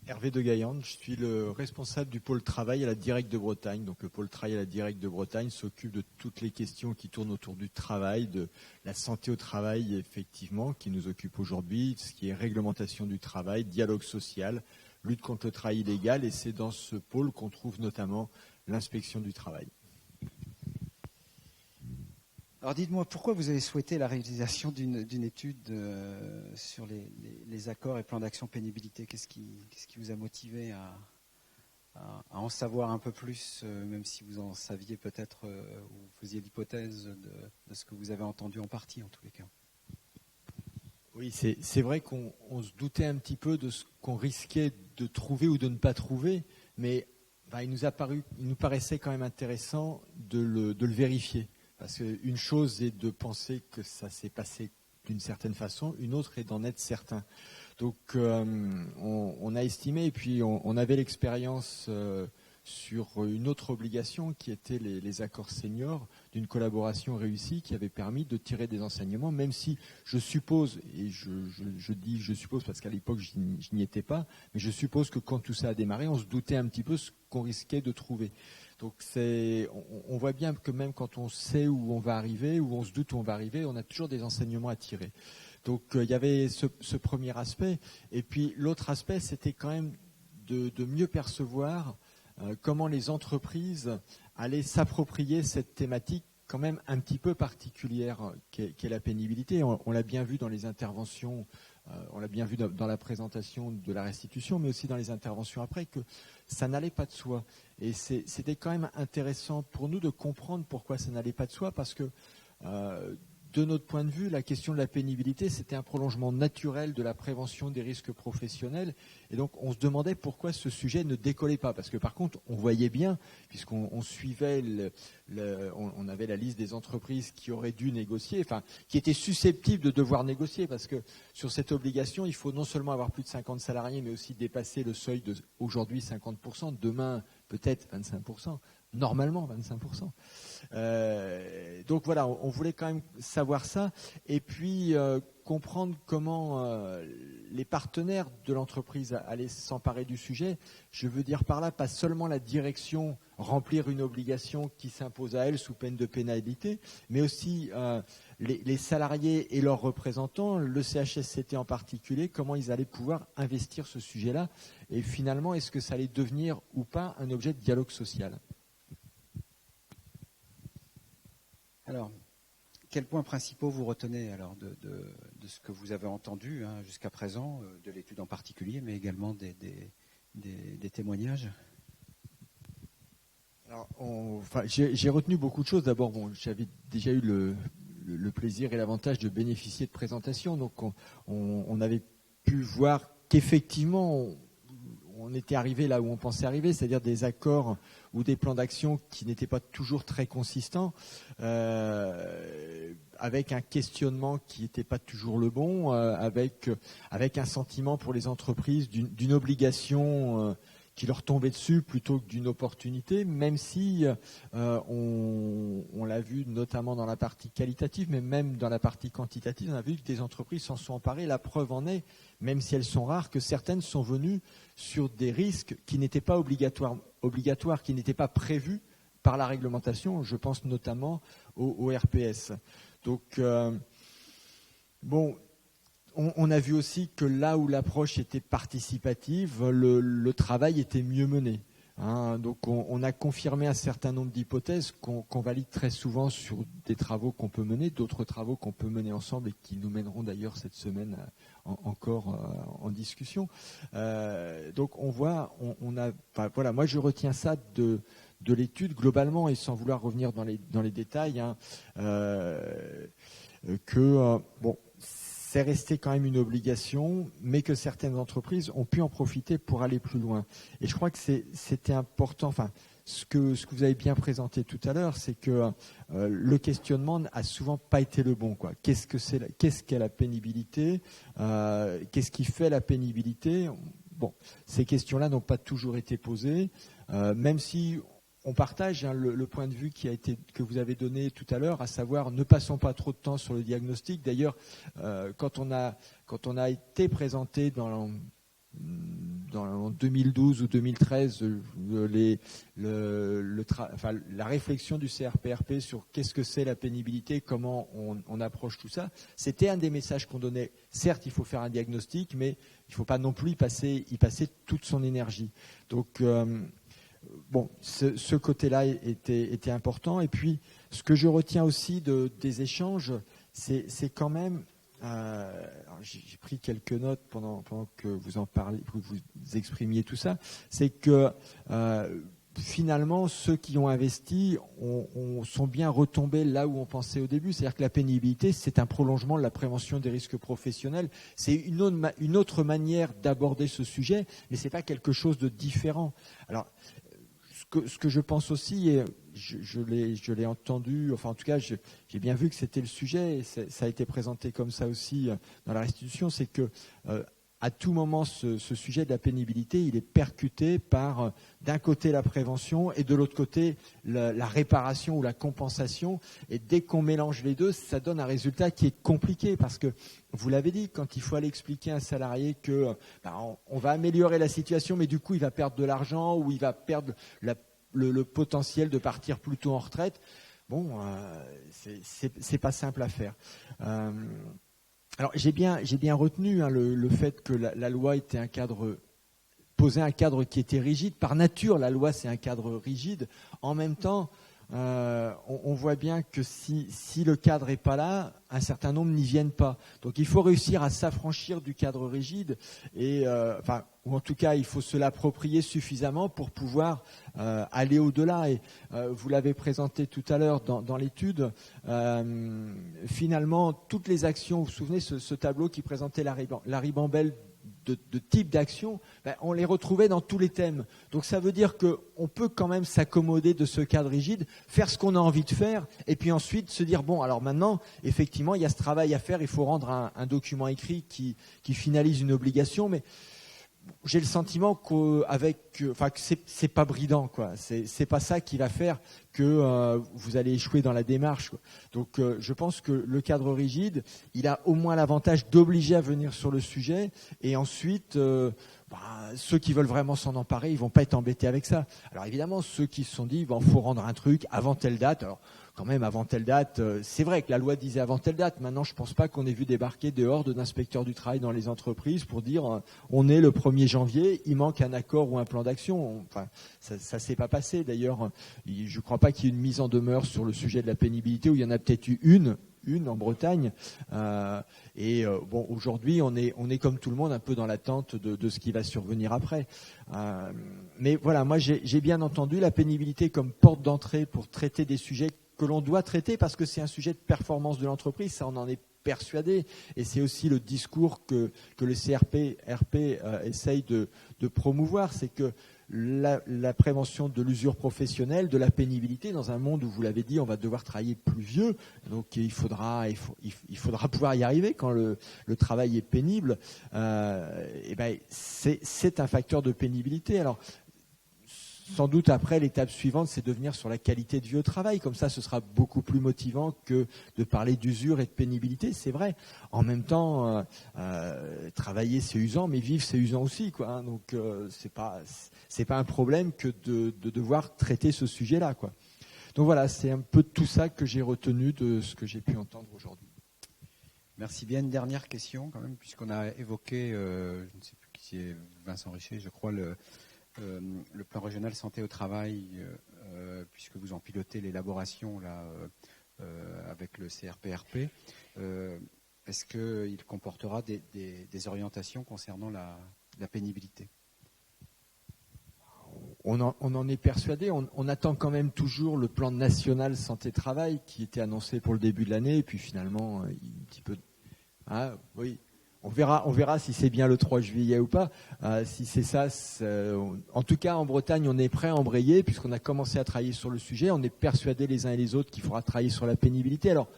Hervé de Gaillande, je suis le responsable du pôle travail à la Directe de Bretagne. Donc le pôle travail à la Directe de Bretagne s'occupe de toutes les questions qui tournent autour du travail, de la santé au travail effectivement, qui nous occupe aujourd'hui, ce qui est réglementation du travail, dialogue social, lutte contre le travail illégal, et c'est dans ce pôle qu'on trouve notamment l'inspection du travail. Alors dites-moi, pourquoi vous avez souhaité la réalisation d'une étude sur les accords et plans d'action pénibilité? Qu'est-ce qui vous a motivé à en savoir un peu plus, même si vous en saviez peut-être, ou vous faisiez l'hypothèse de ce que vous avez entendu en partie en tous les cas? Oui, c'est vrai qu'on se doutait un petit peu de ce qu'on risquait de trouver ou de ne pas trouver, mais il nous paraissait quand même intéressant de le vérifier. Parce qu'une chose est de penser que ça s'est passé d'une certaine façon, une autre est d'en être certain. Donc on a estimé, et puis on avait l'expérience sur une autre obligation qui était les accords seniors, d'une collaboration réussie qui avait permis de tirer des enseignements, même si je suppose, et je dis je suppose parce qu'à l'époque je n'y étais pas, mais je suppose que quand tout ça a démarré, on se doutait un petit peu ce qu'on risquait de trouver. Donc on voit bien que même quand on sait où on va arriver, où on se doute où on va arriver, on a toujours des enseignements à tirer. Donc il y avait ce premier aspect. Et puis l'autre aspect, c'était quand même de mieux percevoir comment les entreprises allaient s'approprier cette thématique quand même un petit peu particulière qu'est la pénibilité. On l'a bien vu dans les interventions, on l'a bien vu dans la présentation de la restitution, mais aussi dans les interventions après, que ça n'allait pas de soi. Et c'était quand même intéressant pour nous de comprendre pourquoi ça n'allait pas de soi, parce que de notre point de vue, la question de la pénibilité, c'était un prolongement naturel de la prévention des risques professionnels. Et donc, on se demandait pourquoi ce sujet ne décollait pas. Parce que par contre, on voyait bien, puisqu'on suivait, on avait la liste des entreprises qui auraient dû négocier, enfin, qui étaient susceptibles de devoir négocier. Parce que sur cette obligation, il faut non seulement avoir plus de 50 salariés, mais aussi dépasser le seuil de aujourd'hui 50%, demain peut-être 25%. Normalement 25%. Donc voilà, on voulait quand même savoir ça et puis comprendre comment les partenaires de l'entreprise allaient s'emparer du sujet. Je veux dire par là, pas seulement la direction remplir une obligation qui s'impose à elle sous peine de pénalité, mais aussi les salariés et leurs représentants, le CHSCT en particulier, comment ils allaient pouvoir investir ce sujet-là et finalement, est-ce que ça allait devenir ou pas un objet de dialogue social ? Alors, quels points principaux vous retenez alors de ce que vous avez entendu jusqu'à présent, de l'étude en particulier, mais également des témoignages? Alors, j'ai retenu beaucoup de choses. D'abord, j'avais déjà eu le plaisir et l'avantage de bénéficier de présentations, donc on avait pu voir qu'effectivement on était arrivé là où on pensait arriver, c'est-à-dire des accords ou des plans d'action qui n'étaient pas toujours très consistants, avec un questionnement qui n'était pas toujours le bon, avec un sentiment pour les entreprises d'une obligation qui leur tombait dessus plutôt que d'une opportunité, même si on l'a vu notamment dans la partie qualitative, mais même dans la partie quantitative, on a vu que des entreprises s'en sont emparées. La preuve en est, même si elles sont rares, que certaines sont venues sur des risques qui n'étaient pas obligatoires, qui n'étaient pas prévus par la réglementation. Je pense notamment au RPS. Donc, on a vu aussi que là où l'approche était participative, le travail était mieux mené. Donc on a confirmé un certain nombre d'hypothèses qu'on valide très souvent sur des travaux qu'on peut mener, d'autres travaux qu'on peut mener ensemble et qui nous mèneront d'ailleurs cette semaine encore en discussion. Donc on voit, voilà, moi je retiens ça de l'étude globalement et sans vouloir revenir dans les détails, c'est resté quand même une obligation, mais que certaines entreprises ont pu en profiter pour aller plus loin. Et je crois que c'était important. Enfin, ce que vous avez bien présenté tout à l'heure, c'est que le questionnement n'a souvent pas été le bon, quoi. Qu'est-ce qu'est la pénibilité ? Qu'est-ce qui fait la pénibilité ? Bon, ces questions-là n'ont pas toujours été posées, même si on partage le point de vue que vous avez donné tout à l'heure, à savoir ne passons pas trop de temps sur le diagnostic. D'ailleurs, quand on a été présenté dans en 2012 ou 2013 la réflexion du CRPRP sur qu'est-ce que c'est la pénibilité, comment on approche tout ça. C'était un des messages qu'on donnait. Certes, il faut faire un diagnostic, mais il ne faut pas non plus y passer toute son énergie. Donc, ce côté-là était important. Et puis, ce que je retiens aussi des échanges, c'est quand même... j'ai pris quelques notes pendant que vous en parliez, que vous exprimiez tout ça. C'est que finalement, ceux qui ont investi sont bien retombés là où on pensait au début. C'est-à-dire que la pénibilité, c'est un prolongement de la prévention des risques professionnels. C'est une autre manière d'aborder ce sujet, mais c'est pas quelque chose de différent. Alors, ce que je pense aussi, et je l'ai entendu, enfin en tout cas j'ai bien vu que c'était le sujet, et ça a été présenté comme ça aussi dans la restitution, c'est que à tout moment ce sujet de la pénibilité, il est percuté par d'un côté la prévention et de l'autre côté la réparation ou la compensation, et dès qu'on mélange les deux, ça donne un résultat qui est compliqué, parce que vous l'avez dit, quand il faut aller expliquer à un salarié que on va améliorer la situation, mais du coup il va perdre de l'argent ou il va perdre le potentiel de partir plus tôt en retraite, c'est pas simple à faire. Alors j'ai bien retenu le fait que la loi était posait un cadre qui était rigide. Par nature, la loi c'est un cadre rigide. En même temps, on voit bien que si le cadre n'est pas là, un certain nombre n'y viennent pas. Donc il faut réussir à s'affranchir du cadre rigide, ou en tout cas il faut se l'approprier suffisamment pour pouvoir aller au-delà. Et vous l'avez présenté tout à l'heure dans l'étude, finalement toutes les actions, vous vous souvenez ce tableau qui présentait la ribambelle de types d'actions, on les retrouvait dans tous les thèmes. Donc ça veut dire qu'on peut quand même s'accommoder de ce cadre rigide, faire ce qu'on a envie de faire, et puis ensuite se dire, alors maintenant, effectivement, il y a ce travail à faire, il faut rendre un document écrit qui finalise une obligation, mais j'ai le sentiment que c'est pas bridant, quoi. C'est pas ça qui va faire que vous allez échouer dans la démarche, quoi. Donc je pense que le cadre rigide, il a au moins l'avantage d'obliger à venir sur le sujet, et ensuite ceux qui veulent vraiment s'en emparer, ils vont pas être embêtés avec ça. Alors évidemment, ceux qui se sont dit faut rendre un truc avant telle date, alors quand même avant telle date, c'est vrai que la loi disait avant telle date. Maintenant, je pense pas qu'on ait vu débarquer des hordes d'inspecteurs du travail dans les entreprises pour dire on est le 1er janvier, il manque un accord ou un plan d'action. Enfin, ça s'est pas passé. D'ailleurs, je crois pas qu'il y ait une mise en demeure sur le sujet de la pénibilité, où il y en a peut-être eu une en Bretagne. Aujourd'hui, on est comme tout le monde un peu dans l'attente de ce qui va survenir après. Mais voilà, moi j'ai bien entendu la pénibilité comme porte d'entrée pour traiter des sujets que l'on doit traiter, parce que c'est un sujet de performance de l'entreprise, ça on en est persuadé, et c'est aussi le discours que le CRPRP essaye de promouvoir, c'est que la prévention de l'usure professionnelle, de la pénibilité, dans un monde où, vous l'avez dit, on va devoir travailler plus vieux, donc il faudra pouvoir y arriver quand le travail est pénible, c'est un facteur de pénibilité. Alors sans doute après, l'étape suivante, c'est de venir sur la qualité de vie au travail. Comme ça, ce sera beaucoup plus motivant que de parler d'usure et de pénibilité, c'est vrai. En même temps, travailler c'est usant, mais vivre c'est usant aussi, quoi, hein. Donc c'est pas un problème que de devoir traiter ce sujet-là, quoi. Donc voilà, c'est un peu tout ça que j'ai retenu de ce que j'ai pu entendre aujourd'hui. Merci bien. Une dernière question quand même, puisqu'on a évoqué, je ne sais plus qui c'est, Vincent Richer, je crois, le plan régional santé au travail, puisque vous en pilotez l'élaboration là, avec le CRPRP, est-ce qu'il comportera des orientations concernant la pénibilité ? On en est persuadé. On attend quand même toujours le plan national santé-travail qui était annoncé pour le début de l'année, et puis finalement, un petit peu... oui. On verra si c'est bien le 3 juillet ou pas. Si c'est ça, en tout cas en Bretagne, on est prêt à embrayer, puisqu'on a commencé à travailler sur le sujet. On est persuadés les uns et les autres qu'il faudra travailler sur la pénibilité. Alors,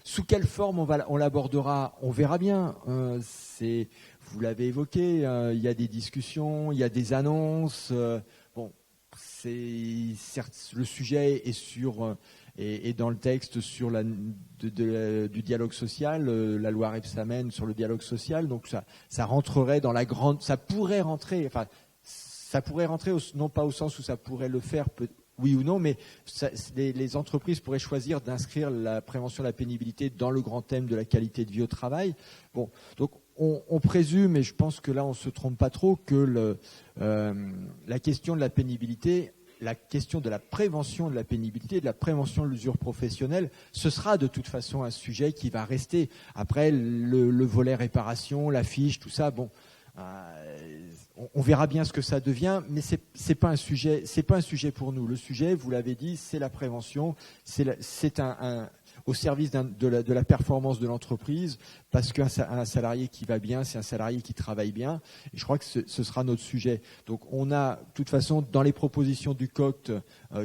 sous quelle forme on l'abordera, on verra bien. Vous l'avez évoqué, il y a des discussions, il y a des annonces. Le sujet est Et dans le texte sur du dialogue social, la loi Rebsamen sur le dialogue social, donc ça rentrerait dans la grande, ça pourrait rentrer non pas au sens où ça pourrait le faire, oui ou non, mais les entreprises pourraient choisir d'inscrire la prévention de la pénibilité dans le grand thème de la qualité de vie au travail. Bon, donc on présume, et je pense que là on se trompe pas trop, que la question de la pénibilité, la question de la prévention de la pénibilité, de la prévention de l'usure professionnelle, ce sera de toute façon un sujet qui va rester. Après, le volet réparation, la fiche, tout ça, bon, on verra bien ce que ça devient, mais c'est pas un sujet pour nous. Le sujet, vous l'avez dit, c'est la prévention, c'est au service de la performance de l'entreprise, parce qu'un salarié qui va bien, c'est un salarié qui travaille bien. Et je crois que ce sera notre sujet. Donc on a, de toute façon, dans les propositions du COCT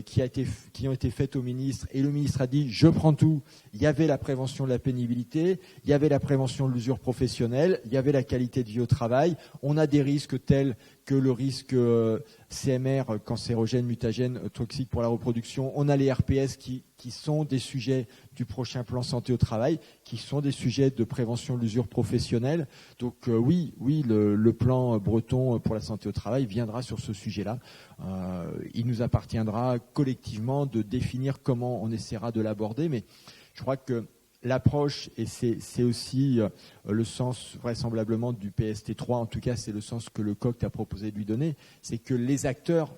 qui ont été faites au ministre, et le ministre a dit, je prends tout. Il y avait la prévention de la pénibilité, il y avait la prévention de l'usure professionnelle, il y avait la qualité de vie au travail. On a des risques tels que le risque CMR, cancérogène, mutagène, toxique pour la reproduction. On a les RPS qui sont des sujets du prochain plan santé au travail, qui sont des sujets de prévention de l'usure professionnelle. Donc oui, le plan breton pour la santé au travail viendra sur ce sujet-là. Il nous appartiendra collectivement de définir comment on essaiera de l'aborder, mais je crois que l'approche, et c'est aussi le sens vraisemblablement du PST3, en tout cas c'est le sens que le COCT a proposé de lui donner, c'est que les acteurs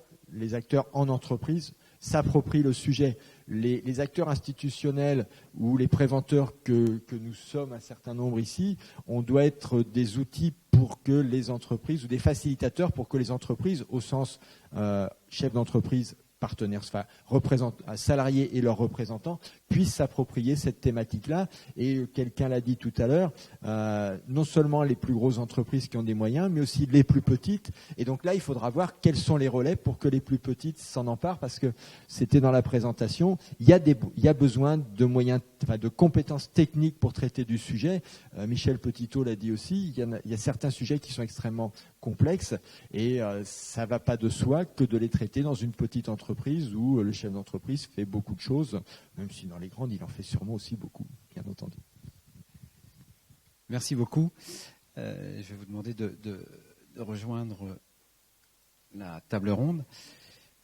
en entreprise s'approprient le sujet. Les acteurs institutionnels ou les préventeurs que nous sommes un certain nombre ici, on doit être des outils pour que les entreprises, ou des facilitateurs pour que les entreprises, au sens chef d'entreprise, partenaires, enfin salariés et leurs représentants, puissent s'approprier cette thématique-là. Et quelqu'un l'a dit tout à l'heure, non seulement les plus grosses entreprises qui ont des moyens, mais aussi les plus petites. Et donc là, il faudra voir quels sont les relais pour que les plus petites s'en emparent, parce que c'était dans la présentation. Il y a besoin de moyens, de compétences techniques pour traiter du sujet. Michel Petitot l'a dit aussi. Il y a certains sujets qui sont extrêmement complexes, et ça ne va pas de soi que de les traiter dans une petite entreprise où le chef d'entreprise fait beaucoup de choses, même si dans les grandes, il en fait sûrement aussi beaucoup, bien entendu. Merci beaucoup. Je vais vous demander de rejoindre la table ronde.